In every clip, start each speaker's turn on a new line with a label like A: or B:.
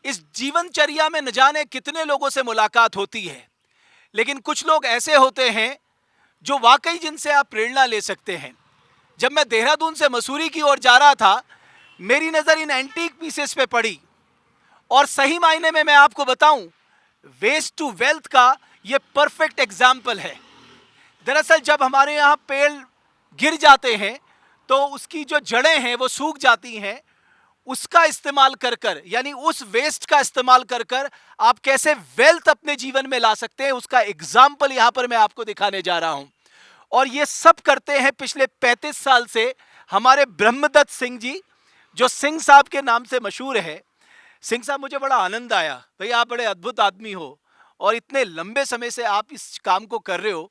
A: इस जीवनचर्या में न जाने कितने लोगों से मुलाकात होती है, लेकिन कुछ लोग ऐसे होते हैं जो वाकई जिनसे आप प्रेरणा ले सकते हैं। जब मैं देहरादून से मसूरी की ओर जा रहा था, मेरी नज़र इन एंटीक पीसेस पे पड़ी, और सही मायने में मैं आपको बताऊं, वेस्ट टू वेल्थ का ये परफेक्ट एग्जाम्पल है। दरअसल जब हमारे यहाँ पेड़ गिर जाते हैं तो उसकी जो जड़ें हैं वो सूख जाती हैं। उसका इस्तेमाल कर कर, यानी उस वेस्ट का इस्तेमाल कर कर आप कैसे वेल्थ अपने जीवन में ला सकते हैं, उसका एग्जाम्पल यहां पर मैं आपको दिखाने जा रहा हूं। और ये सब करते हैं पिछले 35 साल से हमारे ब्रह्मदत्त सिंह जी, जो सिंह साहब के नाम से मशहूर है। सिंह साहब, मुझे बड़ा आनंद आया भाई, आप बड़े अद्भुत आदमी हो और इतने लंबे समय से आप इस काम को कर रहे हो।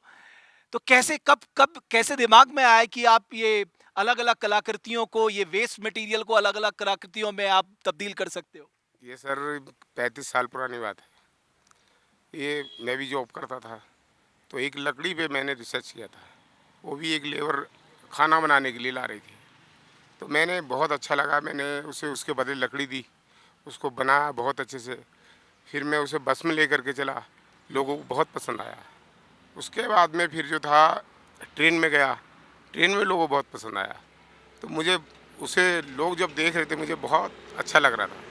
A: तो कैसे, कब कब कैसे दिमाग में आया कि आप ये अलग अलग कलाकृतियों को, ये वेस्ट मटेरियल को अलग अलग कलाकृतियों में आप तब्दील कर सकते हो?
B: ये सर 35 साल पुरानी बात है। ये मैं भी जॉब करता था, तो एक लकड़ी पे मैंने रिसर्च किया था। वो भी एक लेबर खाना बनाने के लिए ला रही थी, तो मैंने बहुत अच्छा लगा, मैंने उसे उसके बदले लकड़ी दी, उसको बनाया बहुत अच्छे से। फिर मैं उसे बस में लेकर के चला, लोगों को बहुत पसंद आया। उसके बाद में फिर जो था ट्रेन में गया, ट्रेन में लोगों को बहुत पसंद आया। तो मुझे उसे लोग जब देख रहे थे मुझे बहुत अच्छा लग रहा था।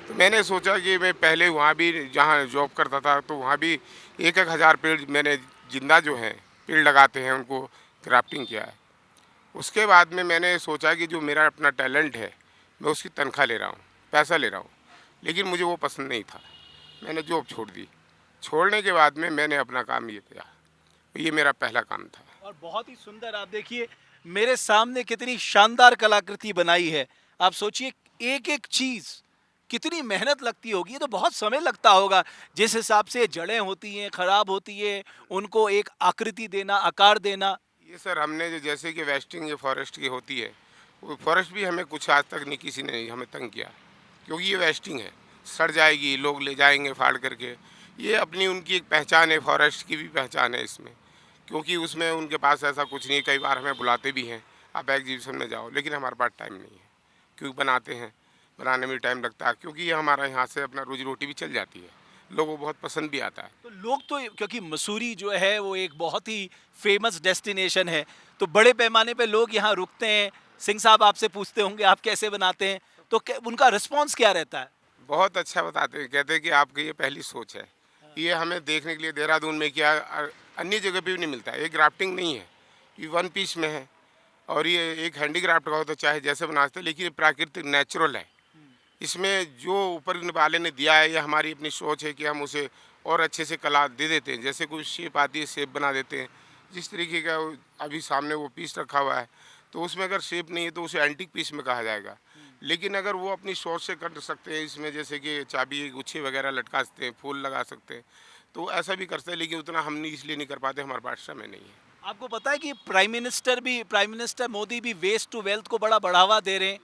B: तो मैंने सोचा कि मैं पहले वहाँ भी जहाँ जॉब करता था तो वहाँ भी एक एक हज़ार पेड़ मैंने जिंदा जो हैं पेड़ लगाते हैं उनको क्राफ्टिंग किया है। उसके बाद में मैंने सोचा कि जो मेरा अपना टैलेंट है मैं उसकी तनख्वाह ले रहा हूँ, पैसा ले रहा हूँ, लेकिन मुझे वो पसंद नहीं था। मैंने जॉब छोड़ दी। छोड़ने के बाद में मैंने अपना काम ये किया, ये मेरा पहला काम था।
A: और बहुत ही सुंदर, आप देखिए मेरे सामने कितनी शानदार कलाकृति बनाई है। आप सोचिए, एक एक चीज कितनी मेहनत लगती होगी, ये तो बहुत समय लगता होगा। जिस हिसाब से जड़ें होती हैं, खराब होती है, उनको एक आकृति देना, आकार देना।
B: ये सर हमने जो जैसे कि वेस्टिंग ये फॉरेस्ट की होती है, वो फॉरेस्ट भी हमें कुछ आज तक नहीं किसी ने हमें तंग किया, क्योंकि ये वेस्टिंग है, सड़ जाएगी, लोग ले जाएंगे फाड़ करके। ये अपनी उनकी एक पहचान है, फॉरेस्ट की भी पहचान है इसमें, क्योंकि उसमें उनके पास ऐसा कुछ नहीं है। कई बार हमें बुलाते भी हैं, आप एग्जीबिशन में जाओ, लेकिन हमारे पास टाइम नहीं है, क्योंकि बनाते हैं, बनाने में टाइम लगता है, क्योंकि ये हमारा यहाँ से अपना रोजी रोटी भी चल जाती है, लोगों को बहुत पसंद भी आता है।
A: तो लोग तो, क्योंकि मसूरी जो है वो एक बहुत ही फेमस डेस्टिनेशन है, तो बड़े पैमाने पे लोग यहाँ रुकते हैं। सिंह साहब आपसे पूछते होंगे आप कैसे बनाते हैं, तो उनका रिस्पॉन्स क्या रहता है?
B: बहुत अच्छा बताते हैं, कहते हैं कि आपकी ये पहली सोच है, ये हमें देखने के लिए देहरादून में किया, अन्य जगह पे भी नहीं मिलता है। ये ग्राफ्टिंग नहीं है, ये वन पीस में है, और ये एक हैंडीक्राफ्ट का हो तो चाहे जैसे बनाते हैं, लेकिन ये प्राकृतिक नेचुरल है। इसमें जो ऊपर वाले ने दिया है, ये हमारी अपनी सोच है कि हम उसे और अच्छे से कला दे देते हैं। जैसे कोई शेप आती है, शेप बना देते हैं। जिस तरीके का अभी सामने वो पीस रखा हुआ है, तो उसमें अगर शेप नहीं है तो उसे एंटीक पीस में कहा जाएगा। लेकिन अगर वो अपनी सोच से कर सकते हैं, इसमें जैसे कि चाबी गुच्छे वगैरह लटका सकते हैं, फूल लगा सकते हैं, तो ऐसा भी कर सकते हैं, लेकिन उतना हम नहीं इसलिए नहीं कर पाते, हमारे पास समय नहीं है।
A: आपको पता है कि प्राइम मिनिस्टर मोदी भी वेस्ट टू वेल्थ को बड़ा बढ़ावा दे रहे हैं।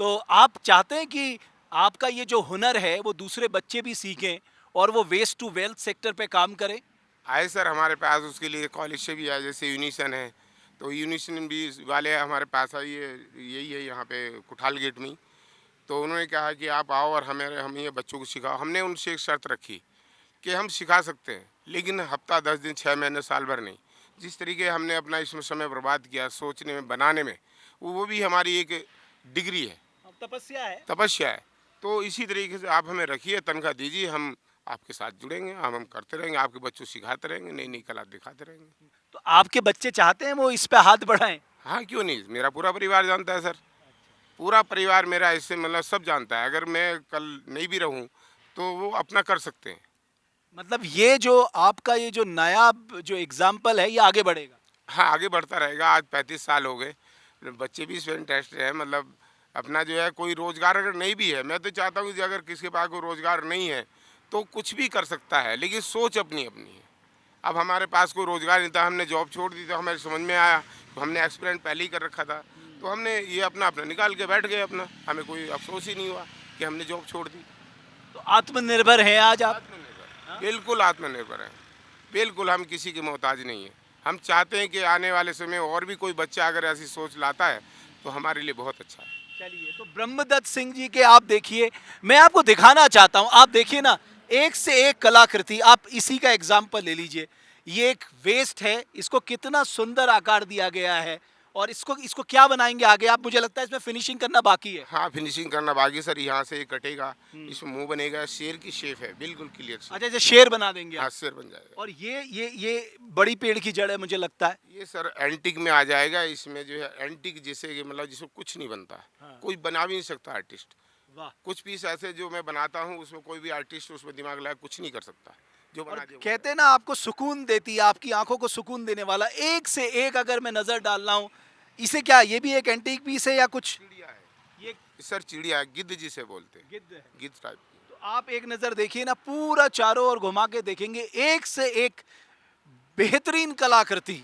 A: तो आप चाहते हैं कि आपका ये जो हुनर है वो दूसरे बच्चे भी सीखें और वो वेस्ट टू वेल्थ सेक्टर पे काम करें?
B: आए सर हमारे पास उसके लिए कॉलेज से भी आए, जैसे यूनिसन है, तो यूनिसन भी वाले हमारे पास आई है, यही है यहाँ पे कुठाल गेट में ही। तो उन्होंने कहा कि आप आओ और हम ये बच्चों को सिखाओ। हमने उनसे एक शर्त रखी कि हम सिखा सकते हैं, लेकिन हफ्ता 10 दिन 6 महीने साल भर नहीं। जिस तरीके हमने अपना इसमें समय बर्बाद किया सोचने में, बनाने में, वो भी हमारी एक डिग्री है,
A: तपस्या है।
B: तपस्या है। तो इसी तरीके से आप हमें रखिए, तनख्वाह दीजिए, हम आपके साथ जुड़ेंगे, हम करते रहेंगे, आपके बच्चों को सिखाते रहेंगे, नई नई कला दिखाते रहेंगे।
A: तो आपके बच्चे चाहते हैं वो इस पे हाथ बढ़ाएं?
B: हाँ, क्यों नहीं, मेरा पूरा परिवार जानता है सर, पूरा परिवार मेरा इससे मतलब सब जानता है। अगर मैं कल नहीं भी रहूं तो वो अपना कर सकते हैं।
A: मतलब ये जो आपका ये जो नया जो एग्जाम्पल है ये आगे बढ़ेगा?
B: हाँ, आगे बढ़ता रहेगा। आज 35 साल हो गए, बच्चे भी इसमें इंटरेस्टेड है। मतलब अपना जो है, कोई रोज़गार अगर नहीं भी है, मैं तो चाहता हूँ कि अगर किसी के पास कोई रोज़गार नहीं है तो कुछ भी कर सकता है, लेकिन सोच अपनी अपनी है। अब हमारे पास कोई रोज़गार नहीं था, हमने जॉब छोड़ दी, तो हमें समझ में आया, तो हमने एक्सपीरियंस पहले ही कर रखा था, तो हमने ये अपना अपना निकाल के बैठ गए अपना। हमें कोई अफसोस ही नहीं हुआ कि हमने जॉब छोड़ दी।
A: तो आत्मनिर्भर हैं आज आप?
B: आत्मनिर्भर, बिल्कुल आत्मनिर्भर है, बिल्कुल हम किसी के मोहताज नहीं है। हम चाहते हैं कि आने वाले समय और भी कोई बच्चा अगर ऐसी सोच लाता है तो हमारे लिए बहुत अच्छा है।
A: चलिए, तो ब्रह्मदत्त सिंह जी के आप देखिए, मैं आपको दिखाना चाहता हूं, आप देखिए ना, एक से एक कलाकृति। आप इसी का एग्जाम्पल ले लीजिए, ये एक वेस्ट है, इसको कितना सुंदर आकार दिया गया है, और इसको इसको क्या बनाएंगे आगे आप? मुझे लगता है इसमें फिनिशिंग करना बाकी है।
B: हाँ, फिनिशिंग करना बाकी सर। यहाँ से ये कटेगा, इसमें मुंह बनेगा, शेर की शेप है, बिल्कुल क्लियर शेप।
A: अच्छा, जैसे शेर बना देंगे
B: हाँ,
A: आप।
B: शेर बन जाएगा।
A: और ये बड़ी पेड़ की जड़ है मुझे लगता है।
B: ये सर एंटीक में आ जाएगा। इसमें जो है एंटीक, जैसे कि मतलब जिसमें कुछ नहीं बनता,
A: हाँ।
B: कोई बना भी नहीं सकता आर्टिस्ट।
A: वाह।
B: कुछ पीस ऐसे जो मैं बनाता हूँ, उसमें कोई भी आर्टिस्ट उसमें दिमाग लगा कुछ नहीं कर सकता, जो
A: और
B: बना दे वो
A: कहते हैं ना, आपको सुकून देती है, आपकी आंखों को सुकून देने वाला एक से एक। अगर मैं नजर डाल रहा हूँ इसे, क्या ये भी एक एंटीक पीस है या कुछ?
B: चिड़िया है
A: ये
B: सर, चिड़िया है, गिद्ध जिसे बोलते हैं,
A: गिद्ध है।
B: गिद्ध टाइप।
A: तो आप एक नजर देखिए ना, पूरा चारों ओर घुमा के देखेंगे, एक से एक बेहतरीन कलाकृति।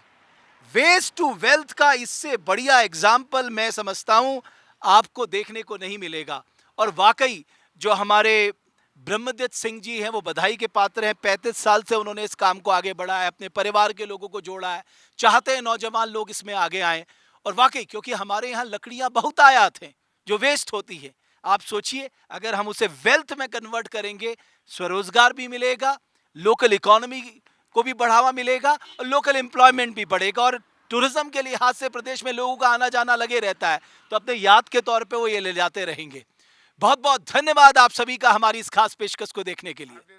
A: वेस्ट टू वेल्थ का इससे बढ़िया एग्जाम्पल मैं समझता हूं आपको देखने को नहीं मिलेगा। और वाकई जो हमारे ब्रह्मदत्त सिंह जी हैं वो बधाई के पात्र हैं। 35 साल से उन्होंने इस काम को आगे बढ़ाया है, अपने परिवार के लोगों को जोड़ा है, चाहते हैं नौजवान लोग इसमें आगे आए। और वाकई, क्योंकि हमारे यहाँ लकड़ियां बहुत आयात हैं जो वेस्ट होती है, आप सोचिए अगर हम उसे वेल्थ में कन्वर्ट करेंगे, स्वरोजगार भी मिलेगा, लोकल इकोनॉमी को भी बढ़ावा मिलेगा, और लोकल एम्प्लॉयमेंट भी बढ़ेगा, और टूरिज्म के लिहाज से प्रदेश में लोगों का आना जाना लगे रहता है, तो अपने याद के तौर पे वो ये ले जाते रहेंगे। बहुत बहुत धन्यवाद आप सभी का हमारी इस खास पेशकश को देखने के लिए।